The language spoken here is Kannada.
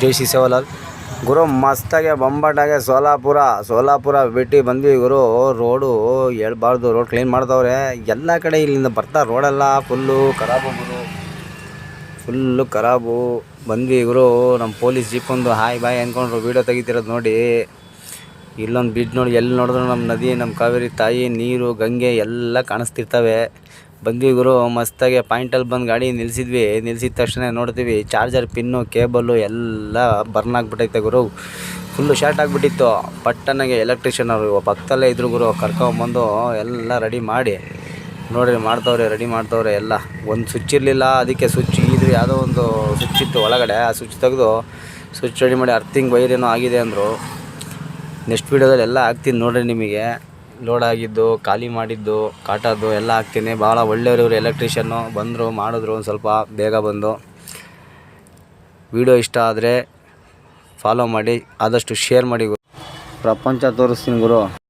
ಜೈ ಶ್ರೀ ಸೇವಾಲಾಲ್ ಗುರು. ಮಸ್ತಾಗೆ ಬೊಂಬಾಟಾಗೆ ಸೋಲಾಪುರ ಬಿಟ್ಟು ಬಂದ್ವಿ ಗುರು. ರೋಡು ಹೇಳ್ಬಾರ್ದು, ರೋಡ್ ಕ್ಲೀನ್ ಮಾಡ್ತವ್ರೆ ಎಲ್ಲ ಕಡೆ. ಇಲ್ಲಿಂದ ಬರ್ತಾ ರೋಡೆಲ್ಲ ಫುಲ್ಲು ಖರಾಬು ಗುರು, ಫುಲ್ಲು ಖರಾಬು. ಬಂದ್ವಿ ಗುರು. ನಮ್ಮ ಪೊಲೀಸ್ ಜೀಪೊಂದು ಹಾಯ್ ಬಾಯ್ ಅಂದ್ಕೊಂಡ್ರು ವೀಡಿಯೋ ತೆಗಿತಿರೋದು ನೋಡಿ. ಇಲ್ಲೊಂದು ಬ್ರಿಡ್ಜ್ ನೋಡಿ, ಎಲ್ಲಿ ನೋಡಿದ್ರು ನಮ್ಮ ನದಿ, ನಮ್ಮ ಕಾವೇರಿ ತಾಯಿ ನೀರು, ಗಂಗೆ ಎಲ್ಲ ಕಾಣಿಸ್ತಿರ್ತವೆ. ಬಂದ್ವಿ ಗುರು. ಮಸ್ತಾಗೆ ಪಾಯಿಂಟಲ್ಲಿ ಬಂದು ಗಾಡಿ ನಿಲ್ಲಿಸಿದ ತಕ್ಷಣ ನೋಡ್ತೀವಿ ಚಾರ್ಜರ್ ಪಿನ್ನು ಕೇಬಲ್ಲು ಎಲ್ಲ ಬರ್ನ್ ಆಗಿಬಿಟ್ಟೈತೆ ಗುರು. ಫುಲ್ಲು ಶಾರ್ಟ್ ಆಗಿಬಿಟ್ಟಿತ್ತು. ಪಟ್ಟನಾಗೆ ಎಲೆಕ್ಟ್ರಿಷಿಯನ್ ಅವರು ಪಕ್ಕದಲ್ಲೇ ಇದ್ರು ಗುರು. ಕರ್ಕೊಂಬಂದು ಎಲ್ಲ ರೆಡಿ ಮಾಡಿ ನೋಡ್ರಿ ರೆಡಿ ಮಾಡ್ತವ್ರೆ ಎಲ್ಲ. ಒಂದು ಸ್ವಿಚ್ ಇರಲಿಲ್ಲ, ಅದಕ್ಕೆ ಸ್ವಿಚ್ ಇದ್ವಿ, ಯಾವುದೋ ಒಂದು ಸ್ವಿಚ್ ಇತ್ತು ಒಳಗಡೆ. ಆ ಸ್ವಿಚ್ ತೆಗೆದು ಸ್ವಿಚ್ ರೆಡಿ ಮಾಡಿ ಅರ್ಥಿಂಗ್ ವೈರ್ ಏನೋ ಆಗಿದೆ ಅಂದರು. ನೆಕ್ಸ್ಟ್ ವೀಡಿಯೋದಲ್ಲಿ ಎಲ್ಲ ಹಾಕ್ತೀನಿ ನೋಡ್ರಿ ನಿಮಗೆ. ಲೋಡ್ ಆಗಿದ್ದು, ಖಾಲಿ ಮಾಡಿದ್ದು, ಕಾಟದ್ದು ಎಲ್ಲ ಹಾಕ್ತೀನಿ. ಭಾಳ ಒಳ್ಳೆಯವರು ಎಲೆಕ್ಟ್ರಿಷಿಯನ್ನು ಬಂದರು, ಮಾಡಿದ್ರು. ಒಂದು ಸ್ವಲ್ಪ ಬೇಗ ಬಂದು. ವಿಡಿಯೋ ಇಷ್ಟ ಆದರೆ ಫಾಲೋ ಮಾಡಿ, ಆದಷ್ಟು ಶೇರ್ ಮಾಡಿ ಗುರು. ಪ್ರಪಂಚ ತೋರಿಸ್ತೀನಿ ಗುರು.